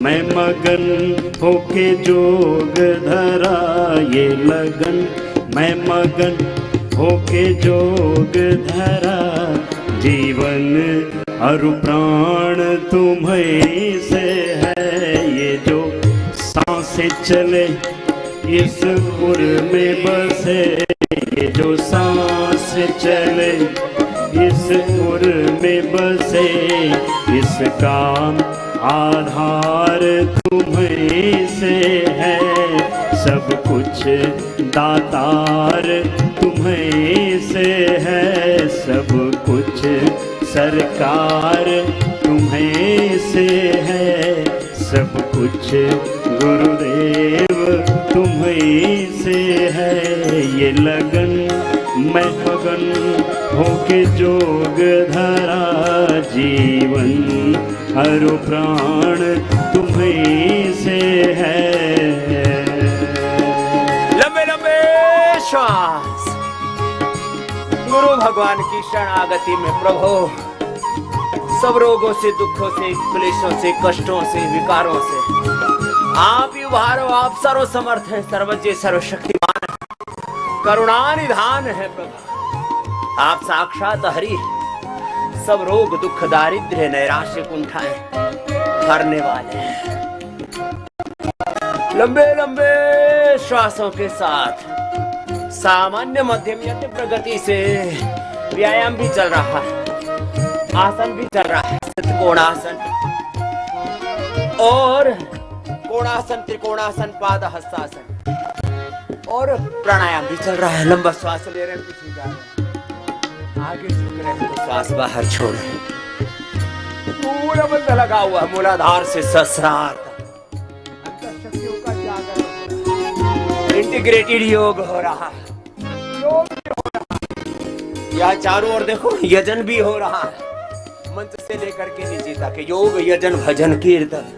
मैं मगन होके जोग धरा ये लगन, मैं मगन होके जोग धरा, जीवन अरु प्राण तुम्हीं से है। ये जो सांसें चले इस उर में बसे, ये जो सांस चले इस उर में बसे, इसका आधार तुम्हीं से है। सब कुछ दातार तुम्हीं से है, सब कुछ सरकार तुम्हीं से है, सब कुछ गुरुदेव तुम्हीं से है। ये लगन मैं मगन होके जोग धरा, जीवन अरु प्राण तुम्हीं से है। लंबे लंबे श्वास गुरु भगवान की शरणागति में प्रभु सब रोगों से, दुखों से, क्लेशों से, कष्टों से, विकारों से आप ही उभारो। आप सर्व समर्थ हैं, सर्वज्ञ सर्वशक्तिमान है, करुणानिधान है प्रभु। आप साक्षात हरि, सब रोग दुख दारिद्र्य नैराश्य कुंठाएं हरने वाले हैं। लंबे लंबे श्वासों के साथ सामान्य मध्यम यति प्रगति से व्यायाम भी चल रहा है, आसन भी चल रहा है, कोणासन और कोणासन, त्रिकोणासन, पाद हस्तासन और प्राणायाम भी चल रहा है। लंबा श्वास ले रहे हैं, पीछे जा रहे हैं, आगे झुक रहे हैं तो श्वास बाहर छोड़ रहे हैं। पूरा बंदा लगा हुआ मूलाधार से सहस्रार तक अंतःशक्तियों का जागरण हो रहा है, इंटीग्रेटेड योग हो रहा है, योग भी हो रहा है। यहाँ चारों ओर देखो यजन भी हो रहा है, मंच से लेकर के नीचे तक योग यजन भजन कीर्तन।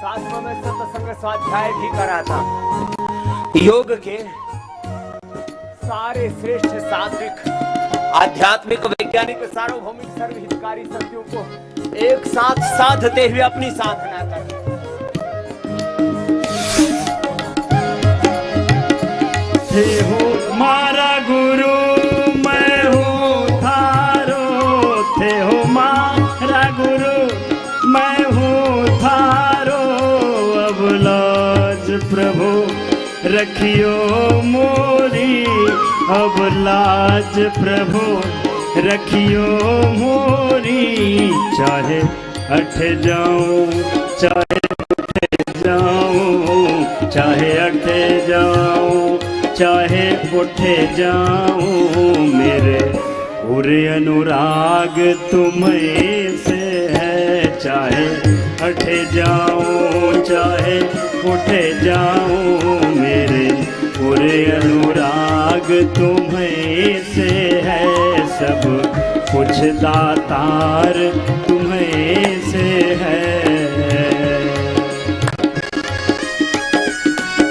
साथ में सत्संग स्वाध्याय भी करा था। योग के सारे श्रेष्ठ सात्विक आध्यात्मिक वैज्ञानिक सार्वभौमिक सर्वहितकारी सत्यों को एक साथ साधते हुए अपनी साधना कर। थे हो मारा गुरु मैं हूँ थारो, थे हो मारा गुरु मैं हूँ थारो, अब लाज प्रभु रखियो मोरी, अब लाज प्रभु रखियो मोरी। चाहे अठ जाऊं चाहे उठ जाऊं, चाहे अठ जाऊं चाहे उठ जाऊं, मेरे पूरे अनुराग तुम्हीं से है। चाहे अठ जाऊं चाहे उठ जाऊं, मेरे पूरे अनुराग तुम्हीं से है, सब कुछ दातार तुम्हीं से है।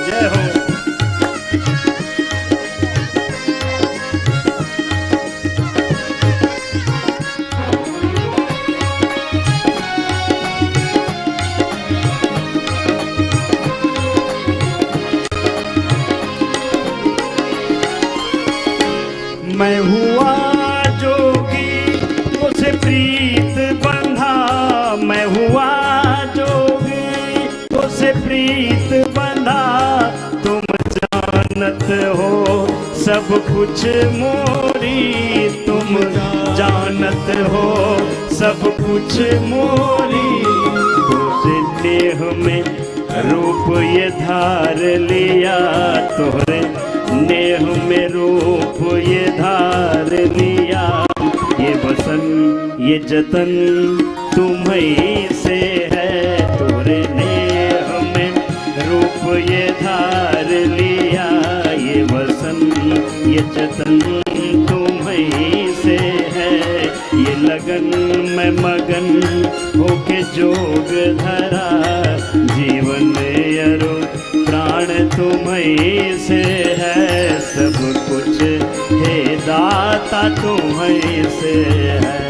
जय हो। मैं हुआ जोगी उसे प्रीत बंधा, मैं हुआ जोगी उसे प्रीत बंधा, तुम जानत हो सब कुछ मोरी, तुम जानत हो सब कुछ मोरी। तुझे देह में रूप ये धार लिया, तोहरे नेह में रूप ये धार लिया, ये वसन ये जतन तुम्हीं से है, तोरे नेह में रूप ये धार लिया, ये वसन ये जतन तुम्हीं से है। ये लगन में मगन होके जोग धरा, जीवन अरु प्राण तुम्हीं से है, सब कुछ हे दाता तुम्हीं से है।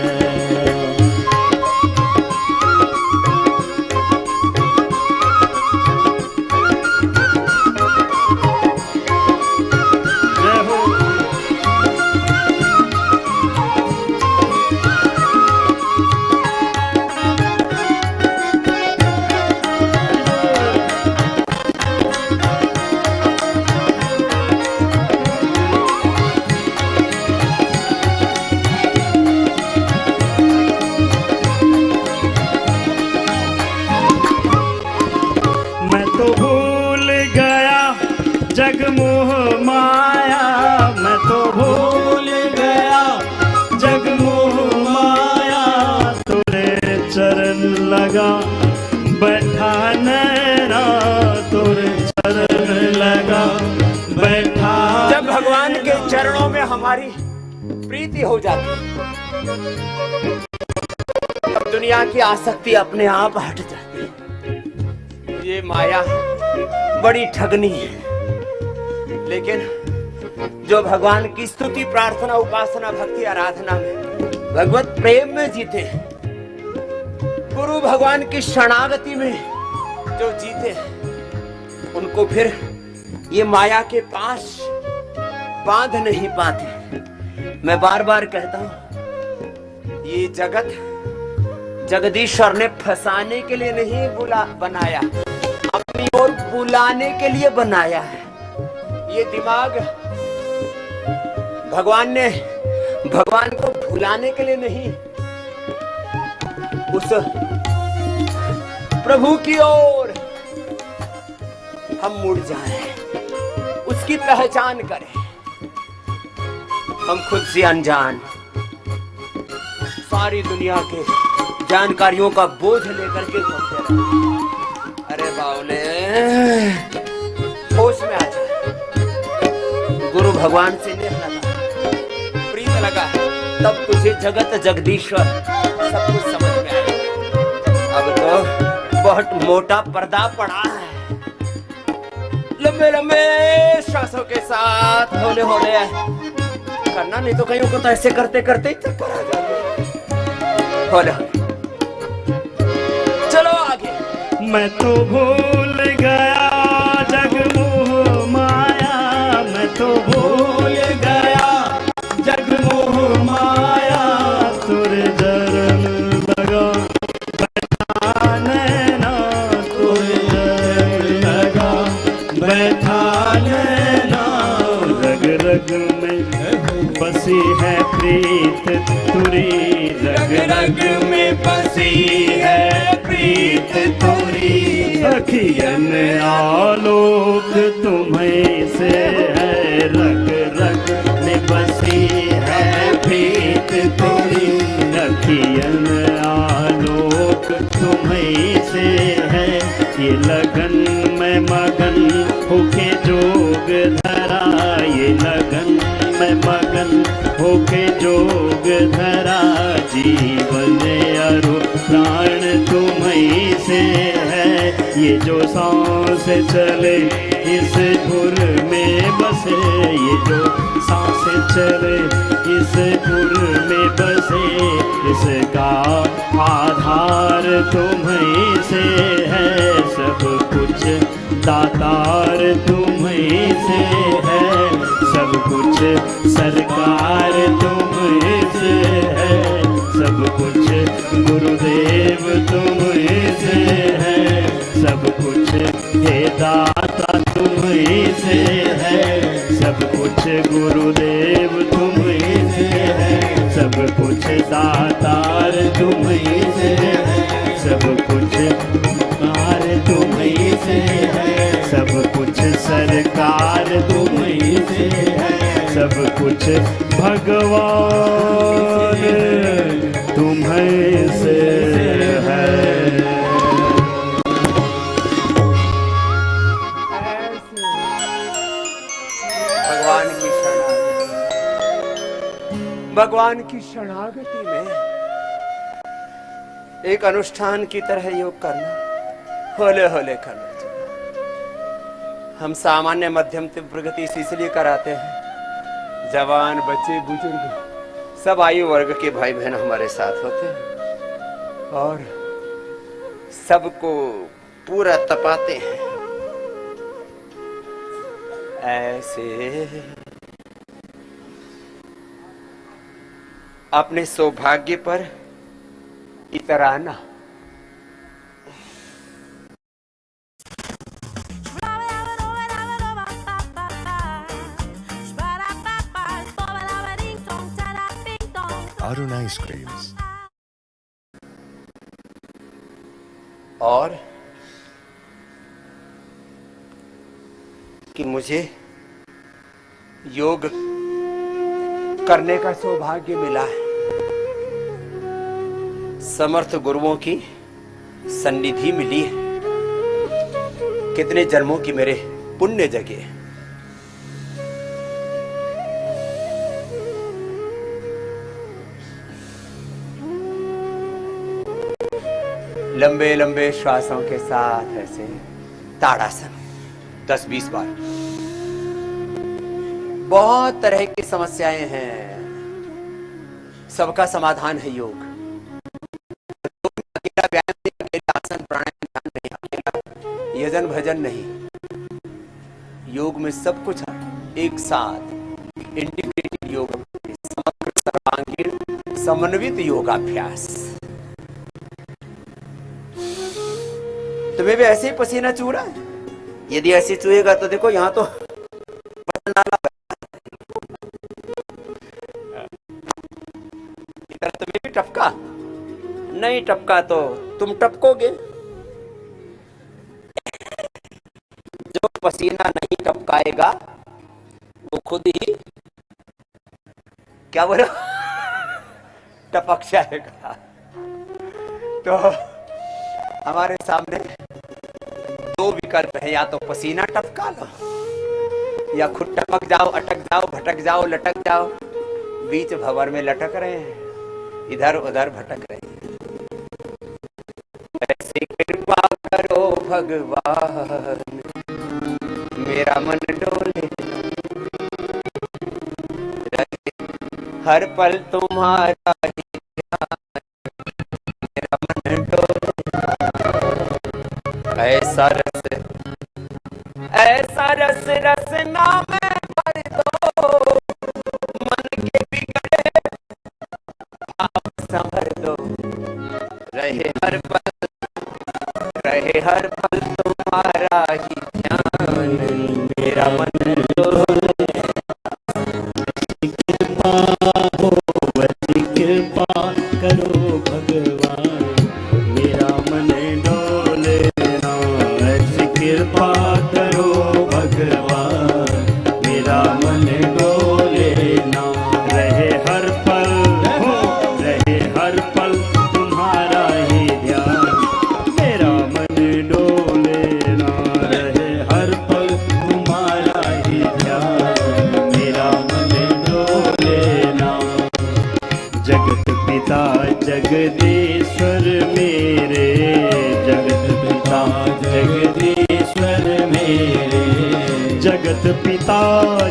नैना तुर चरण लगा बैठा। जब भगवान के चरणों में हमारी प्रीति हो जाती तब दुनिया की आसक्ति अपने आप हट जाती। ये माया बड़ी ठगनी है, लेकिन जो भगवान की स्तुति प्रार्थना उपासना भक्ति आराधना में भगवत प्रेम में जीते, गुरु भगवान की शरणागति में जो जीते, उनको फिर ये माया के पास बांध नहीं पाते। मैं बार बार कहता हूं, ये जगत जगदीश्वर ने फंसाने के लिए नहीं बनाया, अपनी ओर बुलाने के लिए बनाया है। ये दिमाग भगवान को भुलाने के लिए नहीं, उस प्रभु की ओर हम मुड़ जाएं, उसकी पहचान करें। हम खुद से अनजान सारी दुनिया के जानकारियों का बोझ लेकर के घूमते रहे। अरे बावले, होश में आ जा। गुरु भगवान से नेह लगा, प्रीत लगा, तब तुझे जगत जगदीश्वर सब कुछ समझ में आएगा। अब तो बहुत मोटा पर्दा पड़ा है। लंबे लंबे श्वासों के साथ होले होले करना, नहीं तो कहीं को तो ऐसे करते करते ही चक्कर आ जाएंगे। होले चलो आगे। मैं तो भूल गया जग मोह माया, मैं तो भूल गया जग मोह माया, तुर चरण लगा बैठा नैना तुर चरण लगा बैठा नैना। रग रग में बसी है प्रीत तुरी, रग रग में बसी है प्रीत तुरी, अखियन आलोक तुम्हें से है, रग रग में बसी है प्रीत तुरी, अखियन आलोक तुम्हें से है। ये लगन में मगन होके जोग धरा, ये लगन में मगन होके जोग धरा, जीवन अरु प्राण तुम्हीं से है। ये जो सांस चले इस धुर में बसे, ये जो सांस चले इस धुर में बसे, इसका आधार तुम्हीं से है। सब कुछ दातार तुम्हीं से है, सब कुछ सरकार तुम्हीं से है, सब कुछ गुरुदेव तुम्हीं से है, सब कुछ हे दाता तुम्हीं से है, सब कुछ गुरुदेव तुम्हीं से है, सब कुछ दातार तुम्हीं से है, सब कुछ कार तुम्हीं से है, सब कुछ सरकार तुम्हीं से है, सब कुछ भगवान तुम्हीं से है। भगवान की शरणागति में एक अनुष्ठान की तरह योग करना, होले होले करना चाहिए। हम सामान्य मध्यम तीव्र गति इसलिए कराते हैं, जवान बच्चे बुजुर्ग सब आयु वर्ग के भाई बहन हमारे साथ होते हैं और सबको पूरा तपाते हैं। ऐसे अपने सौभाग्य पर इतराना। Arun Ice Creams. और कि मुझे योग करने का सौभाग्य मिला है, समर्थ गुरुओं की सन्निधि मिली है। कितने जन्मों की मेरे पुण्य जगे। लंबे लंबे श्वासों के साथ ऐसे ताड़ासन 10-20 बार। बहुत तरह की समस्याएं हैं, सबका समाधान है योग। अकेला व्यायाम नहीं, अकेला आसन प्राणायाम ध्यान नहीं, अकेला यजन भजन नहीं। योग में सब कुछ एक साथ इंटीग्रेटेड योग, समग्र सर्वांगीण समन्वित योगाभ्यास। तुम्हें भी ऐसे ही पसीना चू रहा है? यदि ऐसे चूहेगा तो देखो यहाँ तो नाला, इधर तुम्हें भी टपका, नहीं टपका तो तुम टपकोगे। जो पसीना नहीं टपकाएगा वो खुद ही क्या बोलो टपक जाएगा। तो हमारे सामने दो विकल्प है, या तो पसीना टपका लो या खुद टपक जाओ, अटक जाओ, भटक जाओ, लटक जाओ। बीच भंवर में लटक रहे हैं, इधर उधर भटक रहे हैं। ऐसे कृपा करो भगवान, मेरा मन डोले, हर पल तुम्हारा ही ध्यान, मेरा मन डोले। ऐसा रस रस नाम भर दो, मन के बिगड़े भाव संभर दो। रहे हर पल तुम्हारा ही ध्यान, मेरा मन डोले। कृपा हो बड़ी कृपा करो भगवान, मेरा मन डोले ना। ऐसी कृपा करो भगवान, मेरा मन डोले ना। रहे हर पल तुम्हारा ही ध्यान, मेरा मन डोले ना। रहे हर पल तुम्हारा ही ध्यान, मेरा मन डोले ना। जगत पिता जगदीश्वर मेरे, जगत पिता जगदीश्वर मेरे, जगत पिता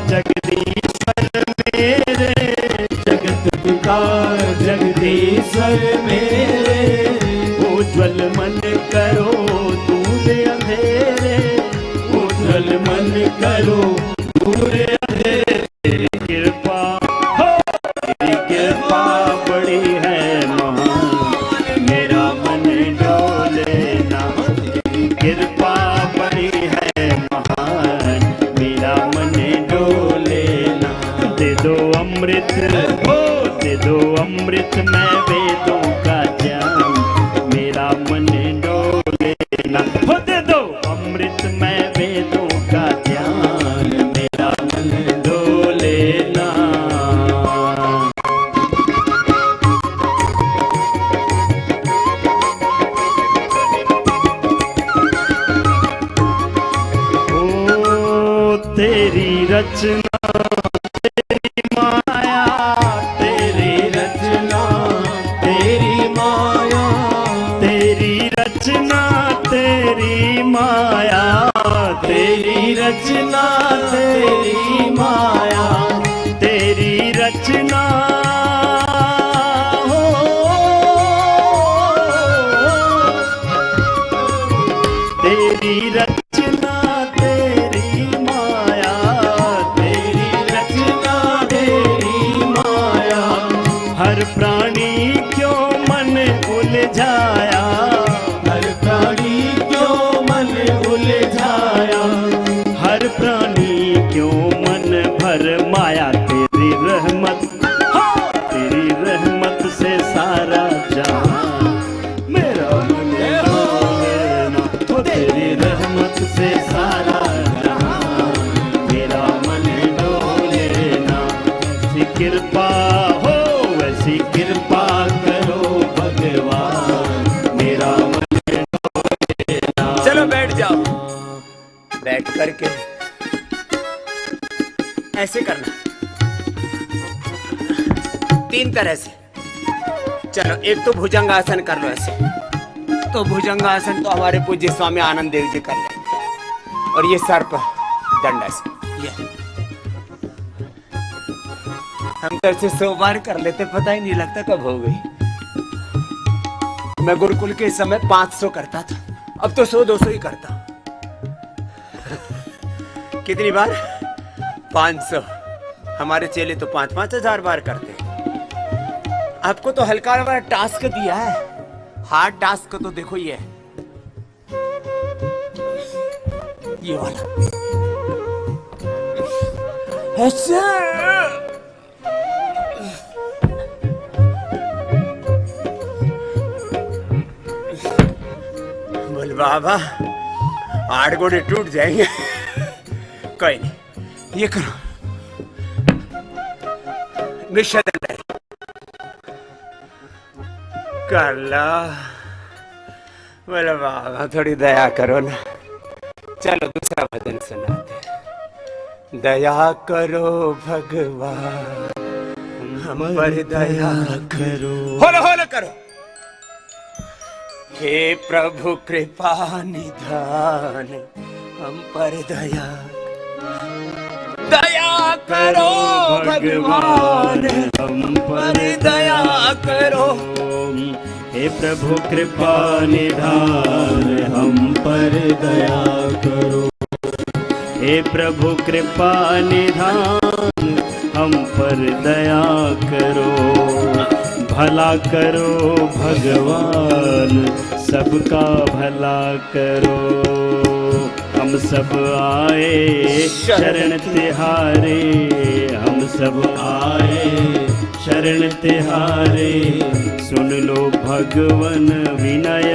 जगदीश्वर मेरे, जगत पिता जगदीश्वर मेरे। उज्ज्वल मन करो दूर अंधेरे, उज्ज्वल मन करो दूर अंधेरे। तेरी कृपा हो, तेरी कृपा बड़ी है महान, मेरा मन डोले ना। तेरी कृपा बड़ी है महान, मेरा मन डोले ना। दे दो अमृत हो, दे दो अमृत मैं वेदों का ज्ञान, मेरा मन डोले ना। हो दे दो अमृत मैं वेदों का ज्ञान, मेरा मन डोले ना। ओ तेरी रचना तेरी माया, तेरी रचना तेरी माया, तेरी रचना तेरी माया, तेरी रचना तेरी माया, तेरी रचना हो। तेरी रचना तेरी माया, तेरी रचना तेरी माया। हर प्राणी क्यों मन उलझाया, हर प्राणी क्यों मन उलझाया, हर प्राणी क्यों मन भर माया। तेरी रहमत हो, तेरी रहमत से सारा जहां, मेरा मन डोले ना। तेरी रहमत बैठ करके ऐसे करना, 3 तरह से। चलो, एक तो भुजंगासन कर लो ऐसे। तो भुजंगासन तो हमारे पूज्य स्वामी आनंद देव जी कर लेते, और ये सर्प दंड ऐसे, ये हम तो ऐसे 100 बार कर लेते, पता ही नहीं लगता कब हो गई। मैं गुरुकुल के समय 500 करता था, अब तो 100-200 ही करता हूं। कितनी बार? 500। हमारे चेले तो 5-5 हजार बार करते हैं। आपको तो हल्का वाला टास्क दिया है, हार्ड टास्क तो देखो ये वाला ऐसे। बोल बाबा, 8 गोड़े टूट जाएंगे। कोई नहीं, ये करो, निषेधन कर लो। बोले बाबा थोड़ी दया करो ना। चलो दूसरा भजन सुनाते हैं। दया करो भगवान हम पर दया करो। होलो करो। हे प्रभु कृपा निधान हम पर दया करो भगवान हम पर दया करो। हे प्रभु कृपा निधान हम पर दया करो। हे प्रभु कृपा निधान हम पर दया करो। भला करो भगवान सबका भला करो। हम सब आए शरण तिहारे, हम सब आए शरण तिहारे। सुन लो भगवन विनय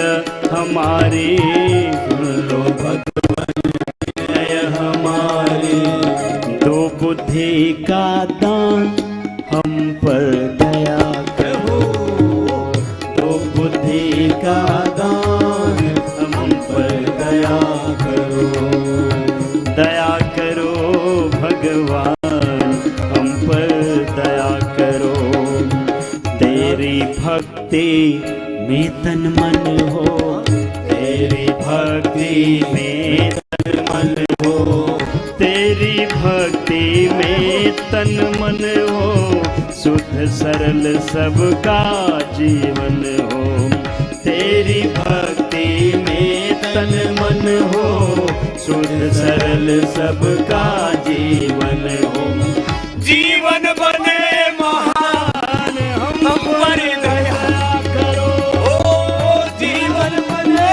हमारे, सुन लो भगवन विनय हमारे। दो बुद्धि का दान हम पर दया करो। दो बुद्धि का दान हम पर दया करो। दया करो भगवान हम पर दया करो। तेरी भक्ति में तन मन हो, तेरी भक्ति में तन मन हो। तेरी भक्ति में तन मन हो, शुद्ध सरल सबका जीवन हो। तेरी भक्ति में तन मन हो, शुद्ध सरल सबका जीवन हो। जीवन बने महान हम पर दया करो। ओ जीवन बने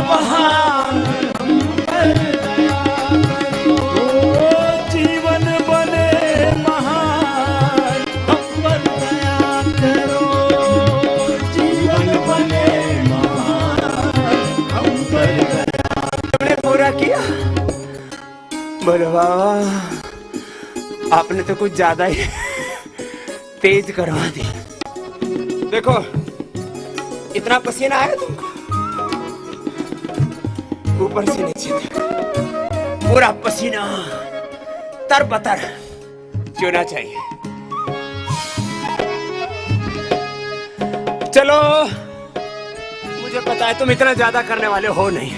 महान हम पर दया करो। ओ जीवन बने महान हम पर दया करो। जीवन बने महान हम पर दया। तुमने पूरा किया? बोलो बाबा, आपने तो कुछ ज्यादा ही तेज करवा दी। देखो इतना पसीना आया तुमको, ऊपर से नीचे तक पूरा पसीना तरबतर चूना चाहिए। चलो मुझे पता है तुम इतना ज्यादा करने वाले हो नहीं।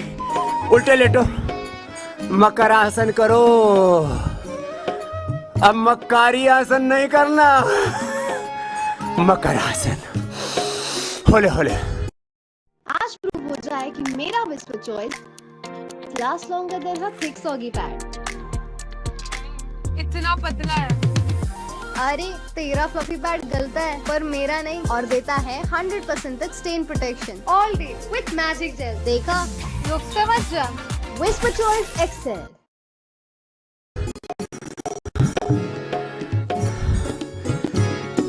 उल्टे लेटो, मकर आसन करो। अब मक्कारी आसन नहीं करना, मकर आसन। होले होले। आज प्रूव हो जाए कि मेरा Whisper Choice last longer than her thick soggy pad. इतना पतला है। अरे तेरा फ्लफी पैड गलता है पर मेरा नहीं, और देता है 100% तक stain protection all day with magic gel. देखा, लोग समझ जा। Whisper choice Excel.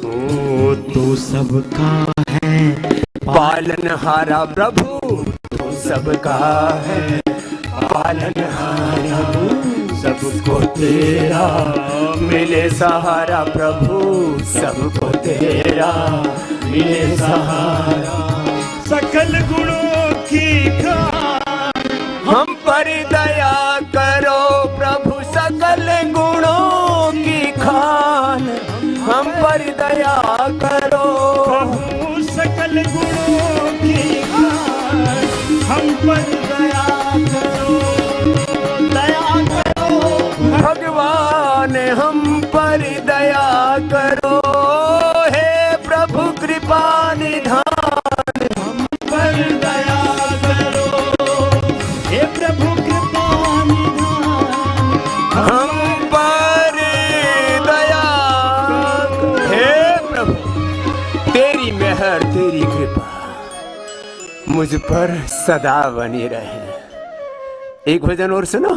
ओ तू सबका है पालनहारा प्रभु, तू सबका है पालनहारा। सबको तेरा मिले सहारा प्रभु, सबको तेरा मिले सहारा। सकल गुणों की खान हम पर दया करो पर दया करो। प्रभु सकल गुणों की खान हम पर दया करो, दया करो। भगवान हम पर दया करो, हे प्रभु कृपा निधान हम पर दया करो, हे प्रभु कृपा निधान हम पर दया। हे प्रभु तेरी मेहर तेरी कृपा मुझ पर सदा बनी रहे। एक भजन और सुनो।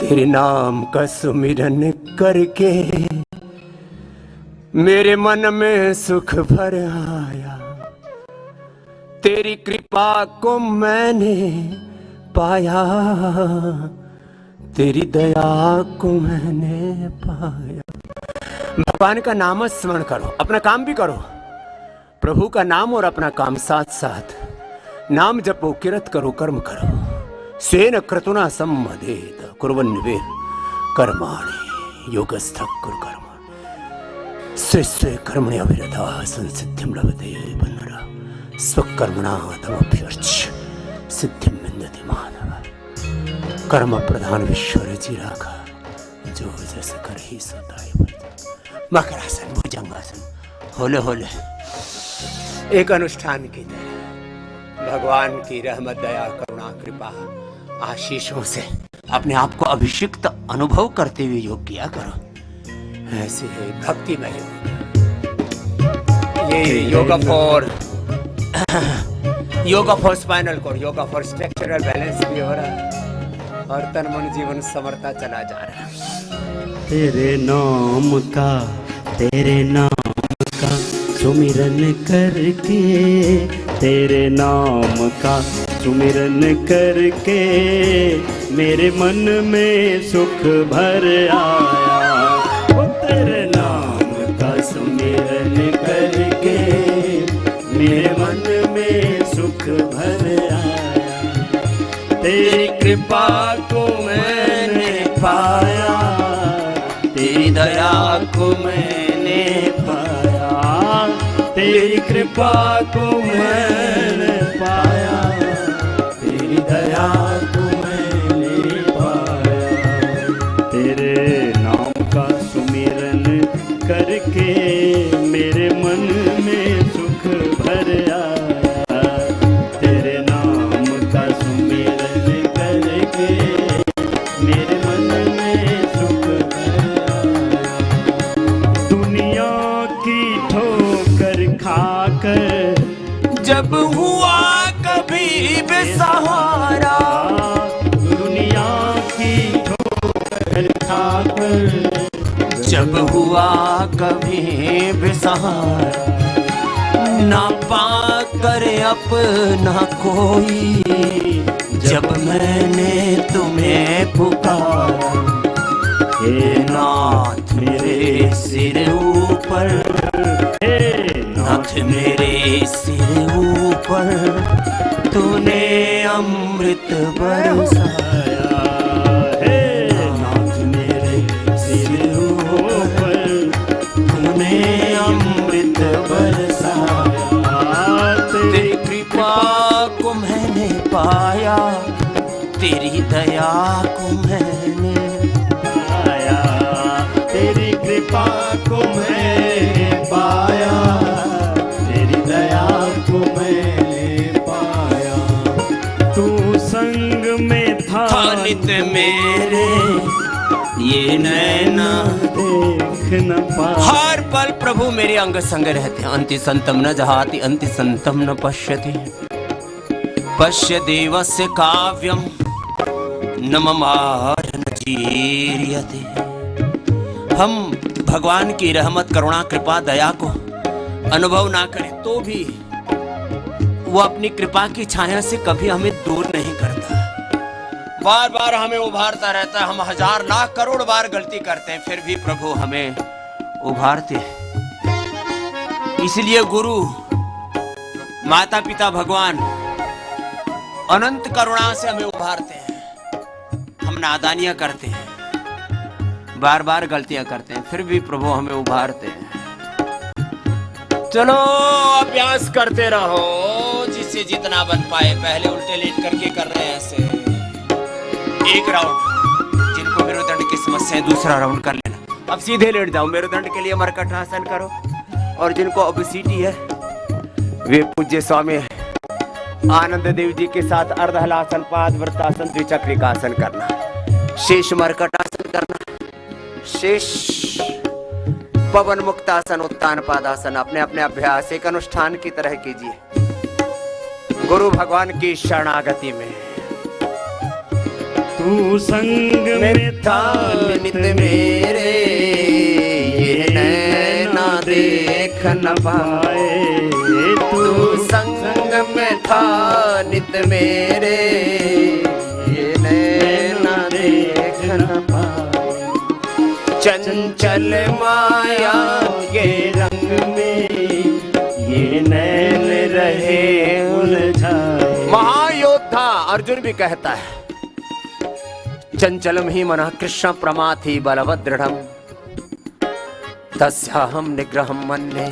तेरे नाम का सुमिरन करके मेरे मन में सुख भर आया, तेरी कृपा को मैंने पाया, तेरी दया को मैंने पाया। भगवान का नाम स्मरण करो, अपना काम भी करो। प्रभु का नाम और अपना काम साथ साथ, नाम जपो किरत करो कर्म करो। स्वेन क्रतुना सम्मदेत कुर्वन्निवे कर्माणि योगस्थः कुरु कर्म स्वे स्वे कर्मणि अविरतः संसिद्धिं लभते पुनरा स्वकर्मणा तमभ्यर्च्य सिद्धिं विन्दति मानव। कर्म प्रधान विश्वर जीराखा जो जस कर ही सोता है। मकरासन भुजंगासन होले होले एक अनुष्ठान की तरह भगवान की रहमत दया करुणा कृपा आशीषों से अपने आप को अभिषिक्त अनुभव करते हुए योग किया करो। ऐसे है भक्ति में ये yoga for spinal cord, yoga for structural balance भी हो रहा है और तन मन जीवन समरता चला जा रहा है। तेरे नाम का सुमिरन करके, तेरे नाम का सुमिरन करके मेरे मन में सुख भर आया। ओ तेरे नाम का सुमिरन करके मेरे मन में सुख भर आया, तेरी कृपा को मैंने पाया, तेरी दया को मैंने पाया, तेरी कृपा को मैंने पाया, तेरी दया को मैंने पाया। तेरे नाम का सुमिरन करके मेरे मन में सुख भर आया, तेरे नाम का सुमिरन करके मेरे मन में सुख भर आया। दुनिया की ठोकर खाकर जब हुआ कभी बेसहारा, दुनिया की ठोकर खाकर जब हुआ कभी बेसहारा, ना पा कर अपना कोई, जब मैंने तुम्हें पुकारा, हे नाथ मेरे सिर ऊपर, हे नाथ मेरे सिर ऊपर तूने अमृत बरसाया, हे नाथ मेरे सिर ऊपर तूने अमृत बरसाया। तेरी कृपा को मैंने पाया, तेरी दया को मैंने पाया, तेरी कृपा को मैंने पाया, तेरी दया को मैंने पाया। तू संग में था नित मेरे ये नैना देख न पाया। हर पल प्रभु मेरे अंग संग रहते हैं। अंति संतम न जहाति अंति संतम न पश्यति, पश्य देवस्य काव्यम न ममार न जीर्यते। हम भगवान की रहमत करुणा कृपा दया को अनुभव ना करें तो भी वो अपनी कृपा की छाया से कभी हमें दूर नहीं करता, बार बार हमें उभारता रहता है। हम हजार लाख करोड़ बार गलती करते हैं फिर भी प्रभु हमें उभारते हैं। इसलिए गुरु माता पिता भगवान अनंत करुणा से हमें उभारते हैं। हम नादानियां करते हैं, बार बार गलतियां करते हैं, फिर भी प्रभु हमें उभारते हैं। चलो अभ्यास करते रहो, जिससे जितना बन पाए। पहले उल्टे लेट करके कर रहे हैं ऐसे, एक राउंड। जिनको मेरुदंड की समस्या है दूसरा राउंड कर लेना। अब सीधे लेट जाओ, मेरुदंड के लिए मरकट आसन करो। और जिनको ओबेसिटी है वे पूज्य स्वामी आनंद देव जी के साथ अर्धहलासन, पाद वृत्तासन, द्विचक्रिकासन करना, शेष मरकट आसन करना, शेष पवन मुक्तासन, उत्तान पादासन अपने अपने अभ्यास एक अनुष्ठान की तरह कीजिए गुरु भगवान की शरणागति में। तू संग में था नित मेरे, ये नैना देख न पाए। तू संग में था नित मेरे, ये नैना देख न पाए। चंचल माया के रंग में ये नैन रहे उलझाए। महायोद्धा अर्जुन भी कहता है, चंचलम ही मना कृष्ण प्रमाथि बलवदृढ़म, तस्याहं निग्रहं मन्ये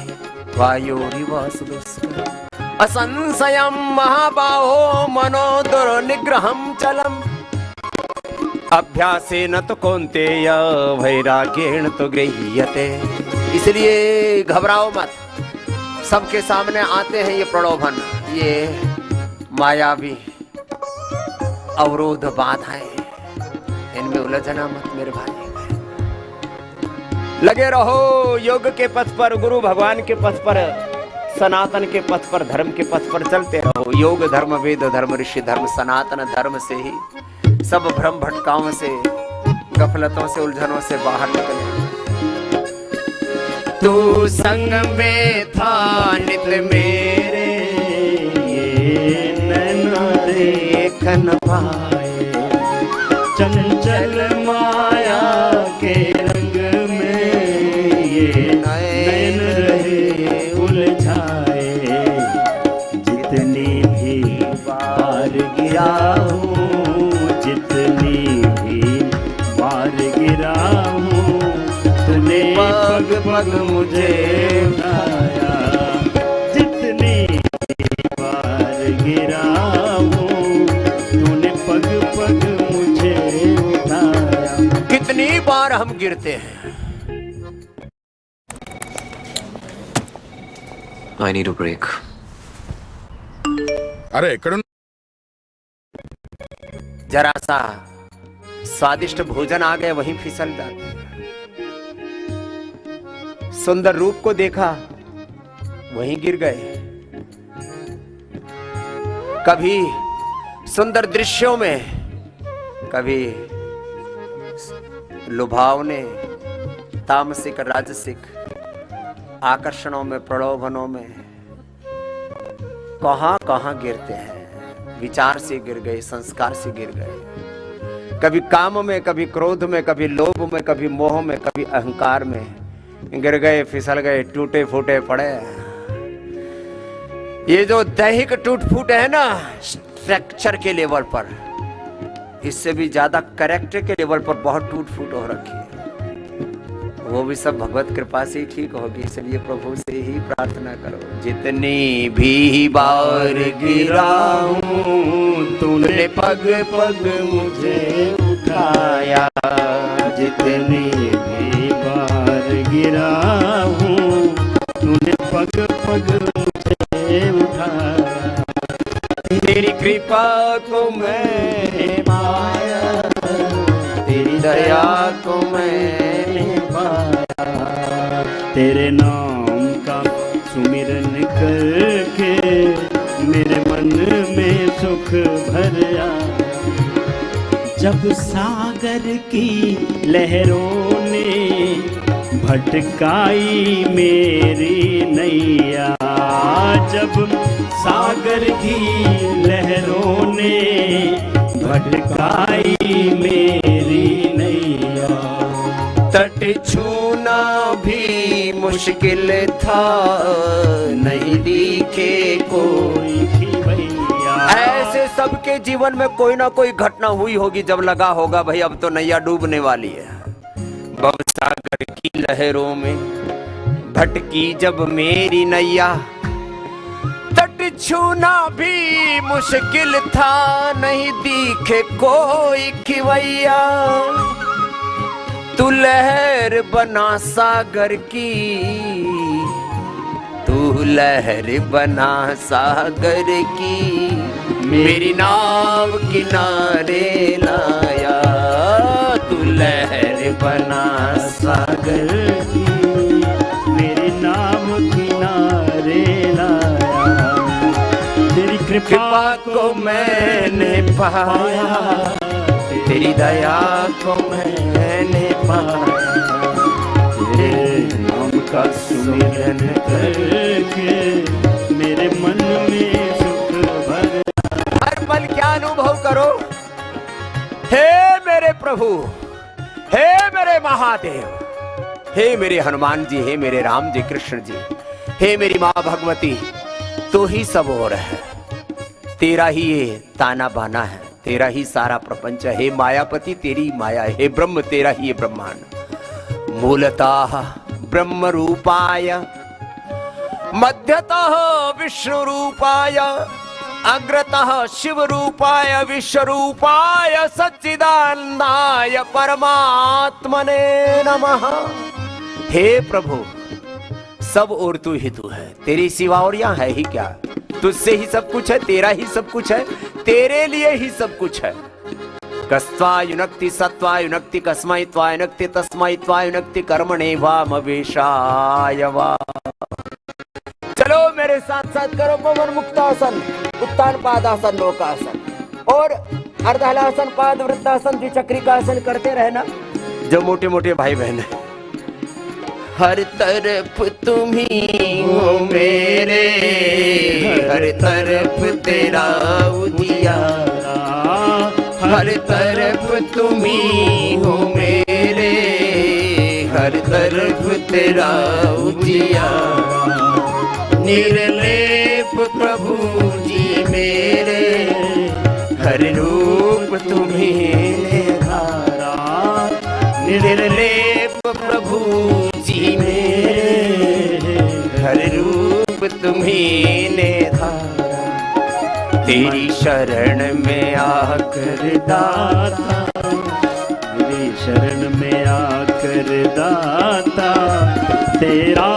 वायोरिव सुदुष्करम्। असंशयं महाबाहो मनो दुर्निग्रहं चलम्, अभ्यासेन तो कौन्तेय वैराग्येण तो गृह्यते। इसलिए घबराओ मत, सबके सामने आते हैं ये प्रलोभन, ये मायावी अवरोध बाधाएं, इनमें उलझना मत मेरे भाई। लगे रहो योग के पथ पर, गुरु भगवान के पथ पर, सनातन के पथ पर, धर्म के पथ पर चलते रहो। योग धर्म वेद धर्म ऋषि धर्म सनातन धर्म से ही सब भ्रम भटकाओं से, गफलतों से, उलझनों से बाहर निकले। तू संग में था नित मेरे, ये नैना देख न पाए। चंचल माया के रंग में ये नैन रहे उलझाए। जितनी भी बार गिरा हूँ, जितनी भी बार गिरा हूँ, तूने पग पग मुझे उठाया। जितनी भी बार गिरा हूँ, तूने पग पग मुझे उठाया। कितनी बार हम गिरते हैं। I need a break. अरे ఎక్కడ जरा सा स्वादिष्ट भोजन आ गए वहीं फिसल जाते हैं। सुंदर रूप को देखा वहीं गिर गए। कभी सुंदर दृश्यों में, कभी लुभावने तामसिक राजसिक आकर्षणों में, प्रलोभनों में कहां कहां गिरते हैं। विचार से गिर गए, संस्कार से गिर गए, कभी काम में, कभी क्रोध में, कभी लोभ में, कभी मोह में, कभी अहंकार में गिर गए, फिसल गए, टूटे फूटे पड़े। ये जो दैहिक टूट फूट है ना स्ट्रक्चर के लेवल पर, इससे भी ज्यादा कैरेक्टर के लेवल पर बहुत टूट फूट हो रखी है। वो भी सब भगवत कृपा से ही ठीक होगी। इसलिए प्रभु से ही प्रार्थना करो। जितनी भी बार गिरा हूँ, तूने पग पग मुझे उठाया। जितनी भी बार गिरा हूँ, तूने पग पग मुझे उठाया। तेरी कृपा को मैं पाया, तेरी दया को मैंने पाया। तेरे नाम का सुमिरन करके मेरे मन में सुख भरा। जब सागर की लहरों ने भटकाई मेरी नैया, जब सागर की लहरों ने भटकाई मेरी नैया। तट छूना भी मुश्किल था, नहीं दिखे कोई भैया। ऐसे सबके जीवन में कोई ना कोई घटना हुई होगी जब लगा होगा भाई अब तो नैया डूबने वाली है। सागर की लहरों में भटकी जब मेरी नैया, तट छूना भी मुश्किल था, नहीं दिखे कोई खिवैया। तू लहर बना सागर की, तू लहर बना सागर की, मेरी नाव किनारे लाया। तू लहर बना सागर की मेरी नाव किनारे लाया। तेरी कृपा को मैंने पाया, तेरी दया को मैंने पाया। तेरे नाम का सुमिरन करके मेरे मन में सुख भर। हर पल क्या अनुभव करो, हे मेरे प्रभु, हे मेरे महादेव, हे मेरे हनुमान जी, हे मेरे राम जी, कृष्ण जी, हे मेरी माँ भगवती, तू ही सब और है। तेरा ही ये ताना बाना है, तेरा ही सारा प्रपंच है। हे मायापति तेरी माया है, हे ब्रह्म तेरा ही ये ब्रह्मांड। मूलतः ब्रह्म रूपाय, मध्यतः विष्णु रूपाय, अग्रतः शिव रूपाय, विश्व रूपाय, सच्चिदानंदाय परमात्मने नमः। हे प्रभु, सब और तू ही तू है, तेरी सिवा और यहाँ है ही क्या? तुझसे ही सब कुछ है, तेरा ही सब कुछ है, तेरे लिए ही सब कुछ है। कस्त्वा युनक्ति सत्वा युनक्ति कस्मै त्वा युनक्ति तस्मै त्वा युनक्ति कर्मणे वामवेशाय वा। चलो मेरे साथ साथ करो पवन मुक्तासन, उत्तान पादासन, लोकासन और अर्धहलासन, पाद वृत्तासन, द्विचक्रिकासन करते रहना जो मोटे मोटे भाई बहन है। हर तरफ तुम ही हो मेरे, हर तरफ तेरा उजियारा, हर तरफ तुम ही हो मेरे, हर तरफ तेरा उजियारा। निर्लेप प्रभु जी मेरे, हर रूप तुम्हें निहारा। निर्लेप प्रभु जी मेरे, हर रूप तुम्हें निहारा। तेरी शरण में आकर दाता, तेरी शरण में आकर दाता, तेरा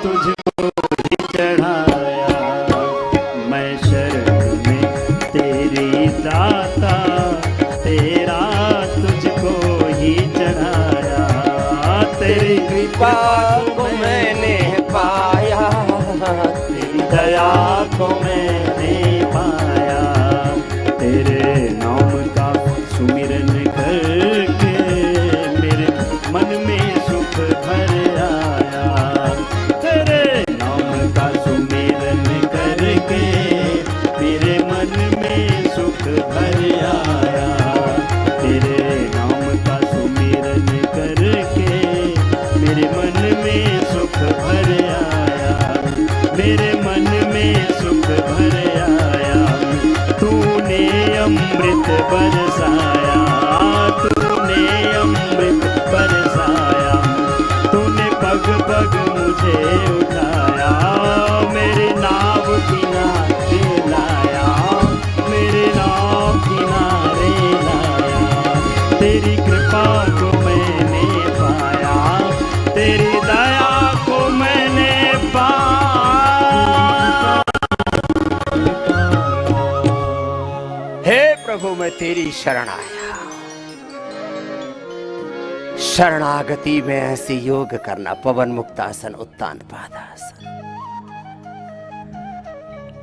तुझको ही चढ़ाया। मैं शरण में तेरी दाता, तेरा तुझको ही चढ़ाया। तेरी कृपा को मैंने पाया, तेरी दया को मैंने पाया। तेरे नाम का सुमिरन करके मेरे मन में सुख भर आया। तेरे नाम का सुमिरन करके मेरे मन में सुख भर आया। तेरे नाम का सुमिरन करके मेरे मन में सुख भर आया। मेरे मन में सुख भर आया। तूने अमृत बरसाया, तूने अमृत बरसाया। तूने पग पग मुझे उठाया, मेरे नाव किनारे लाया, मेरे नाव किनारे लाया। तेरी कृपा को मैंने पाया, तेरी दया को मैंने पाया। हे प्रभु, मैं तेरी शरण आया। शरणागति में ऐसे योग करना, पवन मुक्तासन, उत्तान पादासन।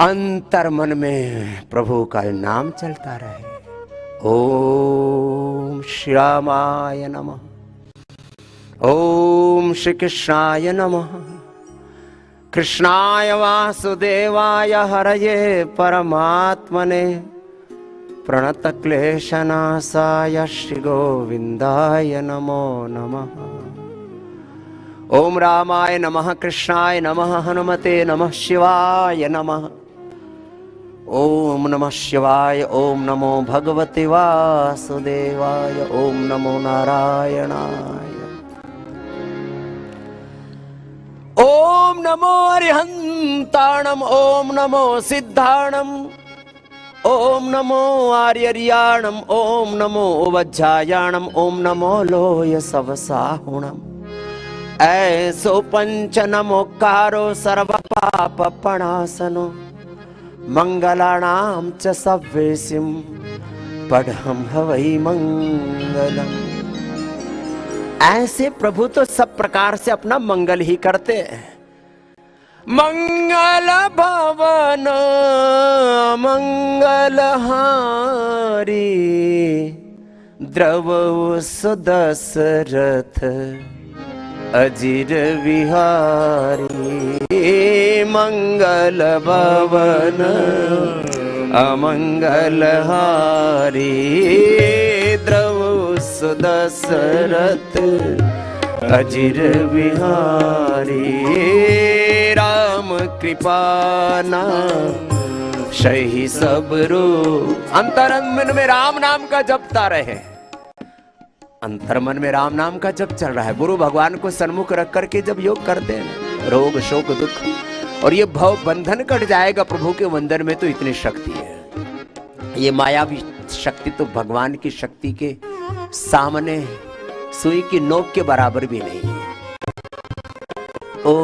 अंतर मन में प्रभु का नाम चलता रहे। ओम श्री रामाय नमः, ओम श्री कृष्णाय नमः, कृष्णाय वासुदेवाय हरये परमात्मने, प्रणत क्लेशनाशाय श्री गोविंदाय नमो नमः। ओम रामाय नमः, कृष्णाय नमः, हनुमते नमः, शिवाय नमः। ओम नमः शिवाय, ओम नमो भगवते वासुदेवाय, ओम नमो नारायणाय। ओम नमो अरिहंताणम, ओम नमो सिद्धाणम, ओम नमो आर्यरियाणम, ओम नमो वज्जायाणम, ओम नमो लोय सवसाहुणम। ऐसो पंच नमोकारो सर्व पाप प्रणासनो, मंगलानाम च सव्वेसिम पढ़म हवै मंगलम। ऐसे प्रभु तो सब प्रकार से अपना मंगल ही करते हैं। मंगल भवन मंगल हारी, द्रव सुदशरथ अजिर विहारी। मंगल भवन अमंगल हारी, द्रव सुदशरथ अजिर विहारी। राम कृपाना सही सब रो। अंतरमन में राम नाम का जपता रहे, अंतर्मन में राम नाम का जप चल रहा है। गुरु भगवान को सन्मुख रख करके जब योग करते हैं, रोग शोक दुख और ये भव बंधन कट जाएगा। प्रभु के वंदन में तो इतनी शक्ति है। ये मायावी शक्ति तो भगवान की शक्ति के सामने सुई की नोक के बराबर भी नहीं है। ओ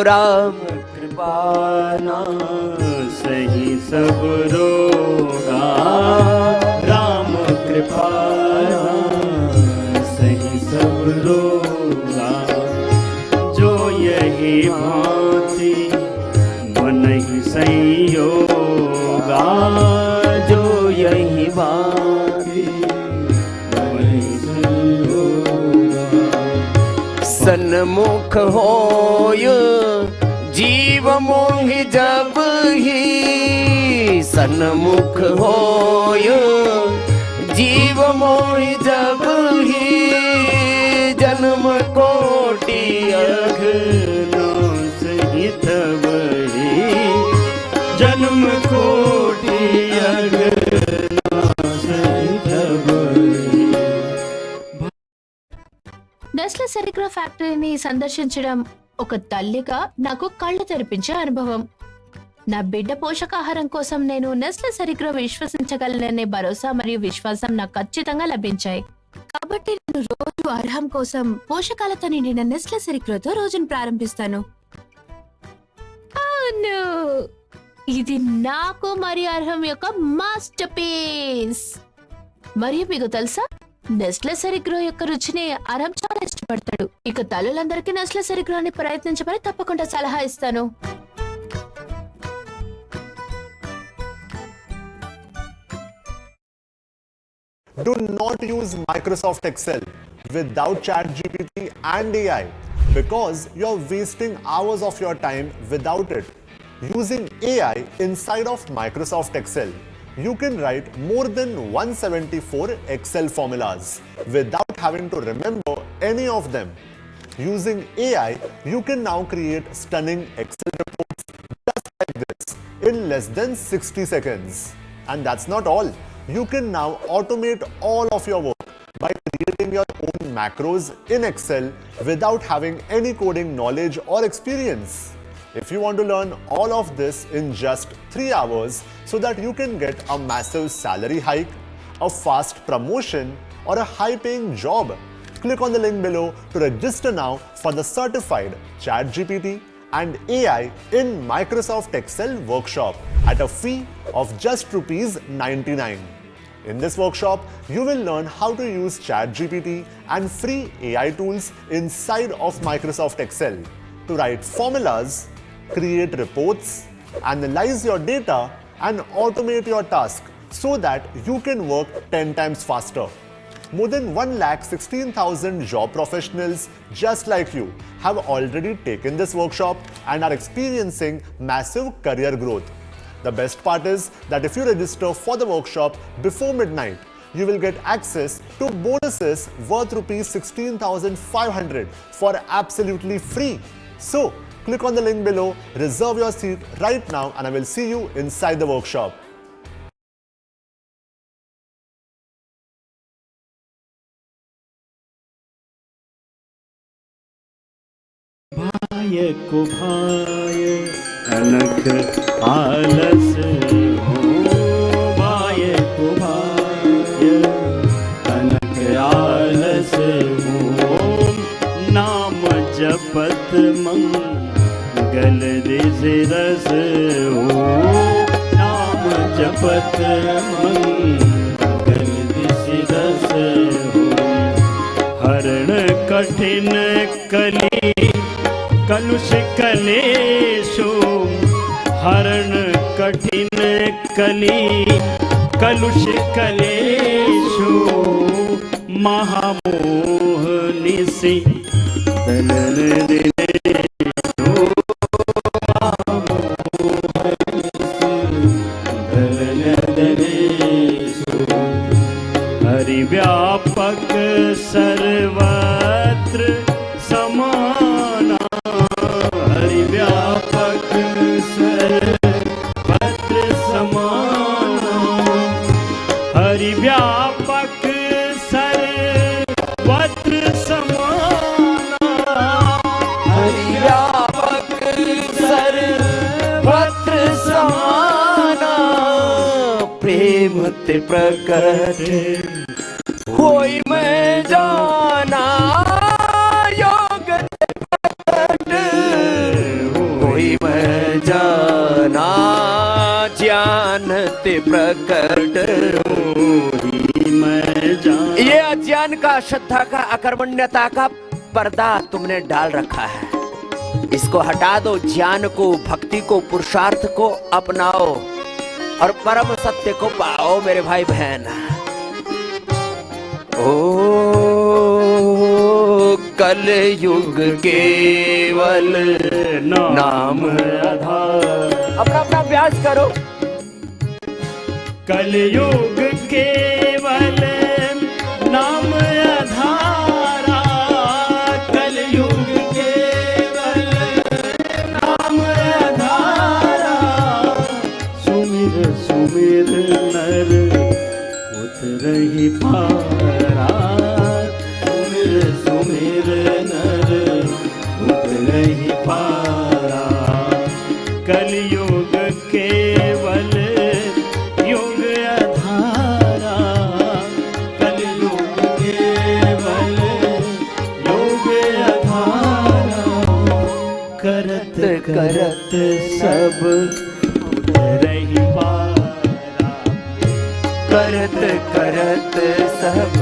राम कृपाना सही सब रोगा, राम कृपाना सही सब रोगा। जो यही भांति मन ही संयोगा, जो यही भांति मन ही संयोगा। सन्मुख होय जीव मोहि जब ही, सन्मुख होय जीव मोहि जब ही। जन्म कोटि अघ्नो सहित बही, जन्म कोटि अघ्नो सहित बही। నెస్లే సెరిగ్రా ఫ్యాక్టరీని సందర్శించడం ఒక తల్లిగా నాకు కళ్ళు తెరిపించే అనుభవం. నా బిడ్డ పోషకాహారం కోసం నేను నెస్లే సెరిగ్రా విశ్వసించగలననే భరోసా మరియు విశ్వాసం నాకు ఖచ్చితంగా లభించాయి. కాబట్టి నేను రోజు అర్హం కోసం పోషకాలతో నిండిన నెస్లే సెరిగ్రాతో రోజును ప్రారంభిస్తాను. అవును, ఇది నాకు మరియు అర్హం యొక్క మాస్టర్ పీస్. మరియు మీకు తెలుసా, నెస్లే సెరిగ్రో యొక్క రుచిని అర్హం చాలా ఇష్టపడతాడు. ఇక తల్లులందరికీ నెస్లే సెరిగ్రోని ప్రయత్నించమని తప్పకుండా సలహా ఇస్తాను. Do not use Microsoft Excel without ChatGPT and AI, because you're wasting hours of your time without it. Using AI inside of Microsoft Excel, you can write more than 174 Excel formulas without having to remember any of them. Using AI, you can now create stunning Excel reports just like this in less than 60 seconds. And that's not all. You can now automate all of your work by creating your own macros in Excel without having any coding knowledge or experience. If you want to learn all of this in just 3 hours so that you can get a massive salary hike, a fast promotion or a high-paying job, click on the link below to register now for the certified ChatGPT and AI in Microsoft Excel workshop at a fee of just ₹99. In this workshop, you will learn how to use ChatGPT and free AI tools inside of Microsoft Excel to write formulas, create reports, analyze your data, and automate your task so that you can work 10 times faster. More than 1,16,000 job professionals just like you have already taken this workshop and are experiencing massive career growth. The best part is that if you register for the workshop before midnight, you will get access to bonuses worth ₹16,500 for absolutely free. So, click on the link below, reserve your seat right now, and I will see you inside the workshop. भाय को भाय अनख आलस हो, भाय को भाय अनख आलस हो, नाम जपत मंगल दिस रस हो, नाम जपत मंगल दिस रस हो, हरण कठिन कली कलुष कलेशो, हरण कठिन कली कलुष कलेशो, महामोह निसि दलन दिनेशो, महामोह निसि दलन दिनेशो, हरि व्यापक सर्वत्र समाना, हरि व्यापक सर्वत्र समाना, हरि व्यापक सर्वत्र समाना, हरि व्यापक सर्वत्र समाना, प्रेम ते प्रकट होई मैं जाना, योग ते प्रकट होई मैं जाना, ज्ञान ते प्रकट होई मैं जाना। ये अज्ञान का, श्रद्धा का, अकर्मण्यता का पर्दा तुमने डाल रखा है, इसको हटा दो। ज्ञान को, भक्ति को, पुरुषार्थ को अपनाओ और परम सत्य को पाओ मेरे भाई बहन। ओ कल युग केवल नाम आधार। अपना अपना अभ्यास करो। कलयुग केवल नाम आधारा, कलयुग केवल नाम आधारा, सुमिर सुमिर नर उतरहि पारा, सुमिर सुमिर नर उतरहि पारा, कलयुग केवल युग आधारा, कलयुग केवल युग आधारा, करत करत सब उतरहि पारा, करत करत सब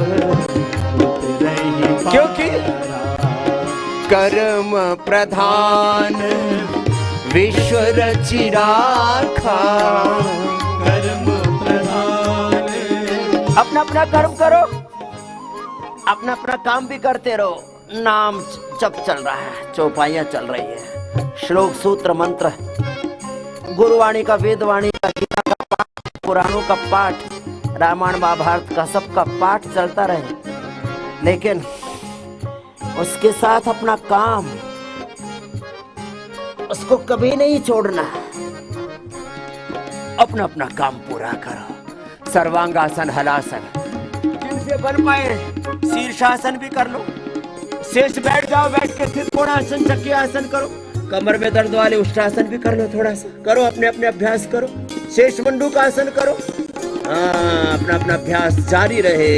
उतरहि पारा, क्योंकि कर्म प्रधान विश्व रचि राखा, कर्म प्रधान। अपना अपना कर्म करो, अपना अपना काम भी करते रहो। नाम जप चल रहा है, चौपाइयां चल रही है, श्लोक सूत्र मंत्र, गुरुवाणी का, वेदवाणी का, गीता का पाठ, पुराणों का पाठ, रामायण महाभारत का सबका पाठ चलता रहे, लेकिन उसके साथ अपना काम, उसको कभी नहीं छोड़ना। अपना अपना काम पूरा करो। सर्वांगासन, हलासन, जिनसे बन पाए शीर्षासन भी कर लो। शेष बैठ जाओ, बैठ के स्थित कोणासन, चक्रियासन करो। कमर में दर्द वाले उष्टासन भी कर लो, थोड़ा सा करो, अपने अपने अभ्यास करो। शेष मंडूकासन करो। अपना अपना अभ्यास जारी रहे।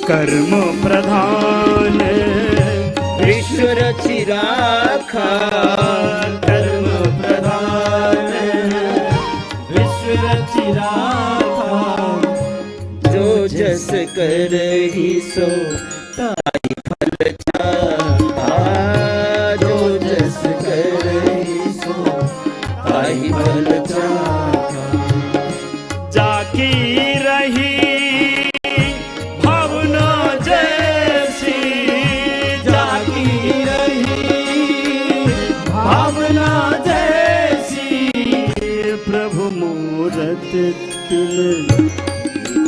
कर्म प्रधान विश्व रचि राखा, कर्म प्रधान विश्व रचि राखा, जो जस करहि सो ताहि फल चाखा, जो जस करहि सो ताहि फल चाखा। जाकी रही भावना जैसी, जाकी रही भावना जैसी, प्रभु मूरत तिल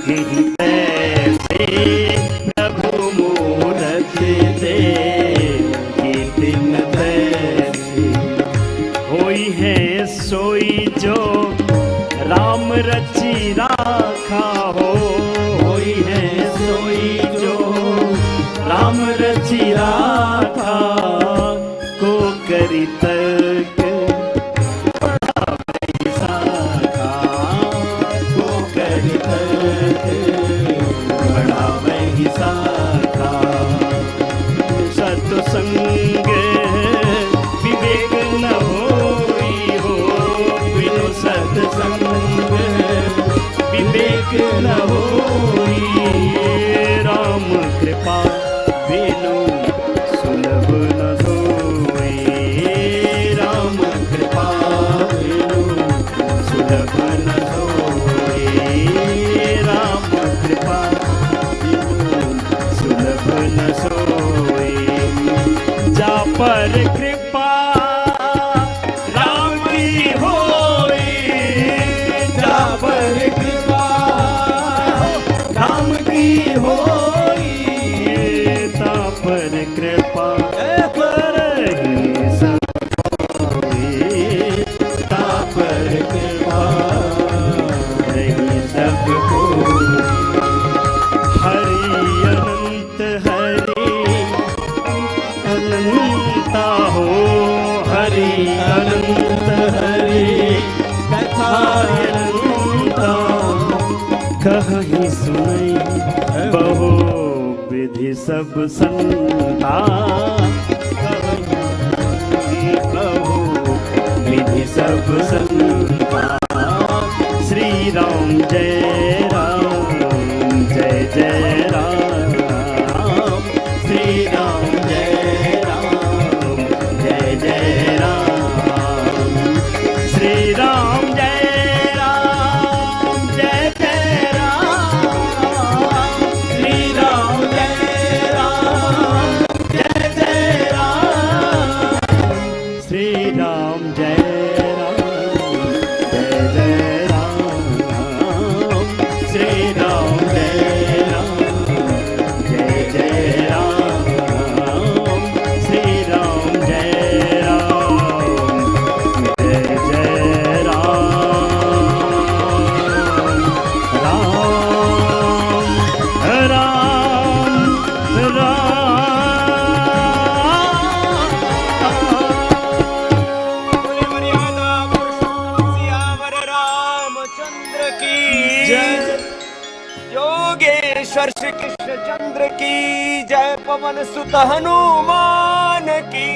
ही तैसी, प्रभु मूरत दे तिल तैसी। होई है सोई जो राम रचि राखा हो, होई है सोई जो राम रचि राखा, बढ़ावे ही साथा सत्संग विवेक न होई हो बिनु सत्संग विवेक न होई राम कृपा बिनु सुलभ न होई राम कृपा बिनु सुलभ न होई राम कृपा बिनु सुलभ न सोई जा पर कृपा राम की होई जा पर कृपा राम की होई ता पर कृपा पर ही सब होई ता पर कृपा रही सब होई हरि अनंत हरि अनंता हो हरि अनंत हरि कथा अनंता कहीं सुनई बहु विधि सब संता कहीं बहु विधि सब संता श्री राम जय राम जय जय राम श्री राम जय राम जय जय राम श्री राम जय राम जय जय राम श्री राम जय राम जय जय राम श्री राम जय राम जय जय राम श्री राम जय राम जय जय राम श्री राम जय राम जय जय राम राम बोले मर्यादा पुरुषोत्तम सियावर रामचंद्र की जय योगेश्वर श्री कृष्ण चंद्र की जय पवन सुत हनुमान की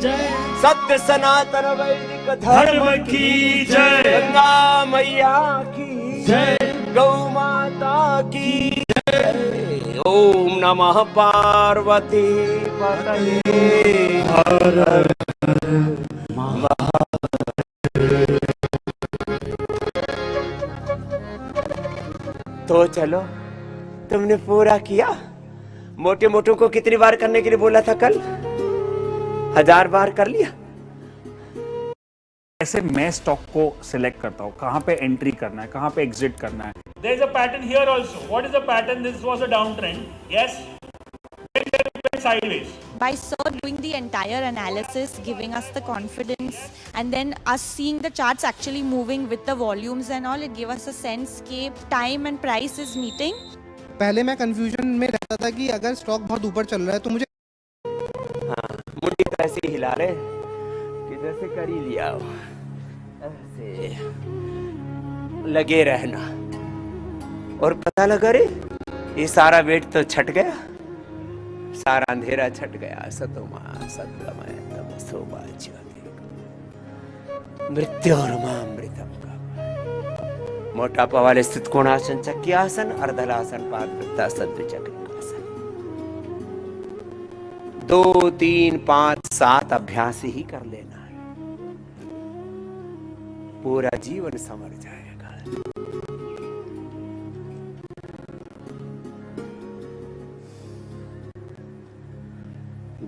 जय सत्य सनातन वैदिक धर्म धर्म की जय गंगा मैया की जय गौ माता की जय ओम नमः पार्वती पतये हर तो चलो तुमने पूरा किया। मोटे मोटों को कितनी बार करने के लिए बोला था कल? 1000 बार कर लिया। कैसे मैं स्टॉक को सिलेक्ट करता हूँ, कहाँ पे एंट्री करना है, कहाँ पे एग्जिट करना है। There is a pattern here also. What is the pattern? This was a downtrend. Yes. Then it went sideways. By Sir doing the entire analysis, giving us the confidence, and then us seeing the charts actually moving with the volumes and all, it gave us a sense that time and price is meeting. पहले मैं confusion में रहता था कि अगर stock बहुत ऊपर चल रहा है तो मुझे मुंडी तो ऐसे ही हिला रहे कि जैसे कर ही लिया हो। ऐसे लगे रहना और पता लगा रे ये सारा वेट तो छट गया, सारा अंधेरा छट गया। सतोमा सद्गमय तमसोमा ज्योतिर्गमय मृत्योर्मामृतम का मोटापा वाले स्थित कोणासन चक्रियासन अर्धलासन पादवृत्तासन द्विचक्रिकासन 2 3 5 7 अभ्यास ही कर लेना है, पूरा जीवन संवर जाएगा।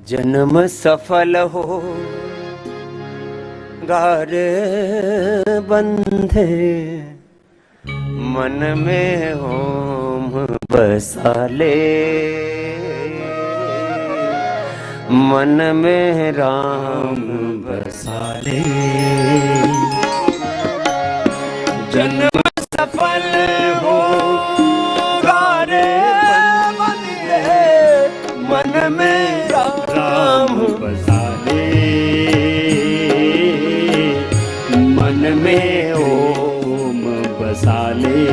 जन्म सफल हो गारे बंधे मन में ओम बसाले, मन में राम बसाले। जन्म सफल हो गारे बंधे मन में राम बसाले, मन में ओम बसाले।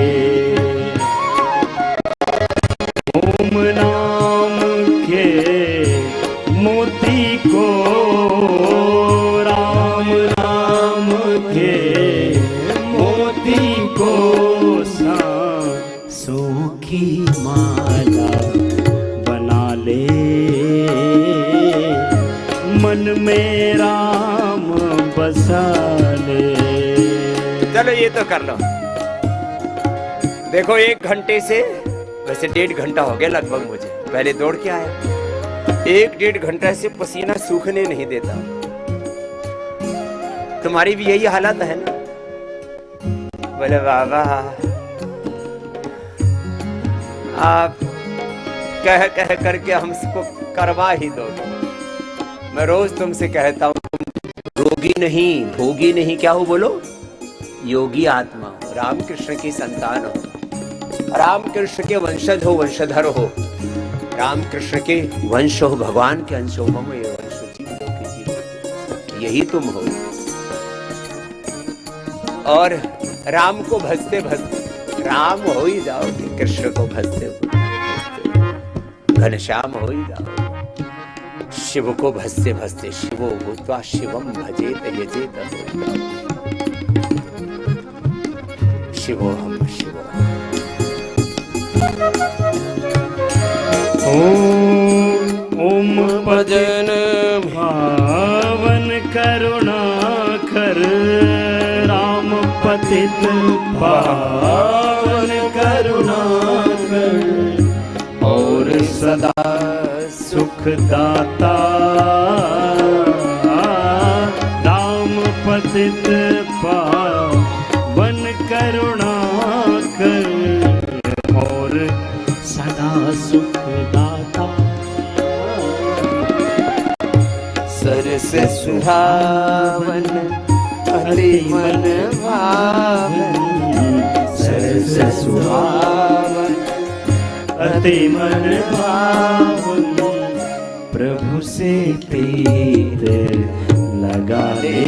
फूलों की माला बना ले, मन में राम बसा ले। चलो ये तो कर लो। देखो 1 घंटे से, वैसे 1.5 घंटा हो गया लगभग, मुझे पहले दौड़ के आया, 1-1.5 घंटा से पसीना सूखने नहीं देता। तुम्हारी भी यही हालत है ना? बोले बाबा आप कह कह करके हमको करवा ही दो। मैं रोज तुमसे कहता हूँ तुम रोगी नहीं, भोगी नहीं, क्या हो बोलो? योगी आत्मा हो, रामकृष्ण की संतान हो, रामकृष्ण के वंशज हो, वंशधर हो, रामकृष्ण के वंश हो, भगवान के अंश हो। मम ये वंश जीवो की जीवो, यही तुम हो। और राम को भजते भजते राम हो ही जाओगे, कृष्ण को भजते भजते घनश्याम हो ही जाओगे, शिव को भजते भजते शिवो भूत्वा शिवम भजेत यजेत हो जाओगे। शिवो हम शिवो। ओम भजन भावन करुणाकर, राम पतित पावन करुणाकर, और सदा सुखदाता, राम पतित पावन करुणाकर, और सदा सुखदाता। सरस सुहावन अति मन भावन, सरस सुहावन अति मन भावन, प्रभु से प्रीत लगा ले,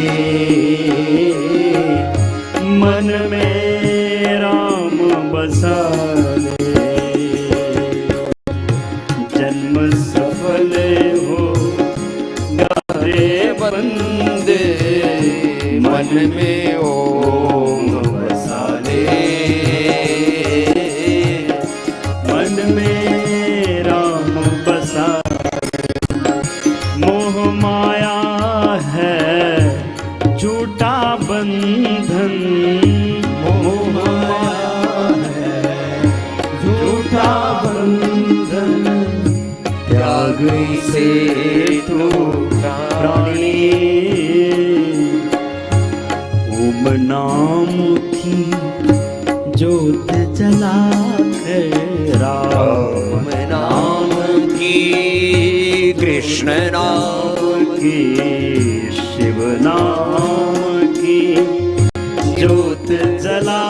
मन में राम बसा ले, जन्म सफल हो गारे बंदे, मन में ओम बसा ले, मन में राम बसा। मोह माया है झूठा बंधन, मोह माया है झूठा बंधन, त्याग से तू प्राणी, ओम नाम की ज्योत जला कर, राम नाम की, कृष्ण नाम की, शिव नाम की ज्योत जला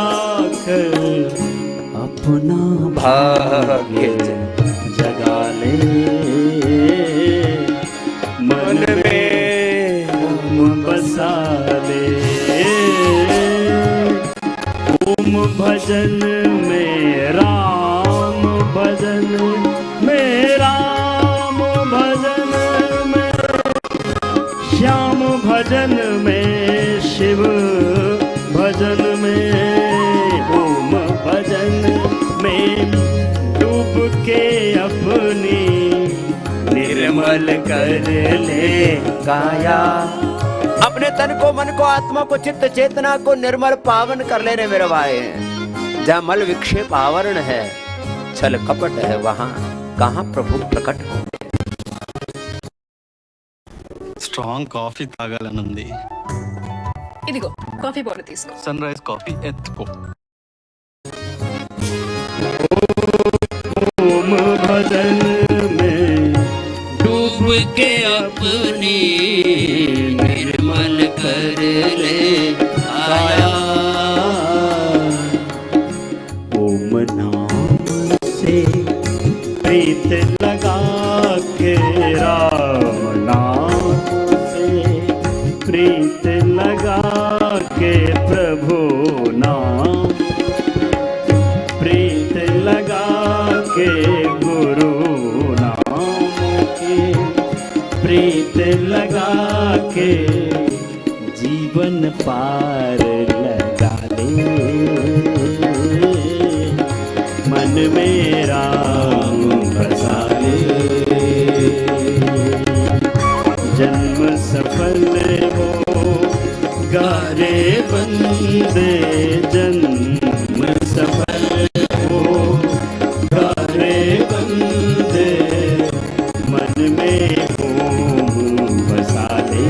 कर, अपना भाग्य जगा ले, मन में ओम बसा ले। ओम भजन में राम, भजन में राम, भजन में श्याम, भजन में शिव, भजन में ओम, भजन में डूब के अपनी निर्मल कर ले काया। अपने तन को, मन को, आत्मा को, चित्त चेतना को निर्मल पावन कर ले रे मेरे भाई। जहाँ मल विक्षेप आवरण है, छल कपट है, वहाँ कहाँ प्रभु प्रकट होंगे। స్ట్రాంగ్ కాఫీ తాగాలనుంది. ఇదిగో కాఫీ పౌడర్ తీసుకో. సన్ రైజ్ కాఫీ ఎత్తుకో. ओम भजन में डूब के अपनी निर्मल कर ले आया, ओम नाम से प्रीत लगा के, राम नाम से प्रीत लगा के, प्रभु नाम प्रीत लगा के, गुरु नाम के प्रीत लगा के, जीवन पार लगा ले, मन में राम बसा ले। जन्म सफल हो गारे बंदे, जन्म सफल हो गारे बंदे, मन में ओम बसा ले।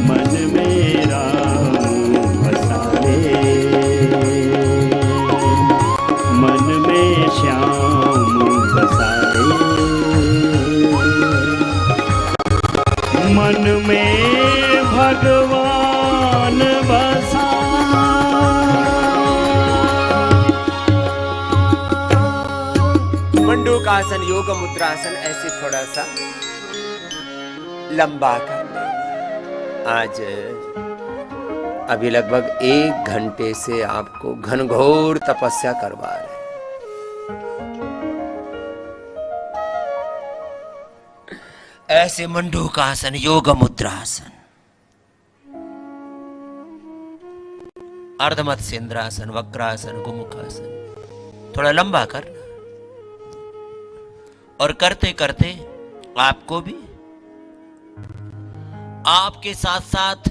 मन में राम बसा ले, मन में श्याम बसा ले। मन में भगवान बसा। मंडूकासन, योग मुद्रासन, ऐसे थोड़ा सा लंबा कर लेंगे। आज अभी लगभग 1 घंटे से आपको घनघोर तपस्या करवा रहे हैं। ऐसे मंडूकासन, योग मुद्रासन, अर्धमत्स्य इंद्रासन, वक्रासन, गोमुखासन, थोड़ा लंबा कर। और करते करते आपको भी, आपके साथ साथ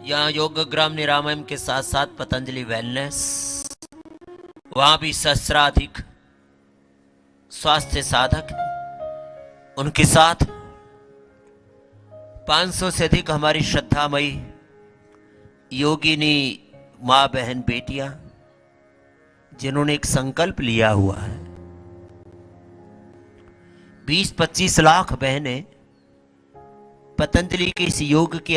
यहाँ योगग्राम निरामयम के साथ साथ पतंजलि वेलनेस, वहां भी सहस्राधिक स्वास्थ्य साधक, उनके साथ 500 से अधिक हमारी श्रद्धामयी योगिनी माँ बहन बेटियां, जिन्होंने एक संकल्प लिया हुआ है। 20-25 लाख बहनें पतंजलि के इस योग की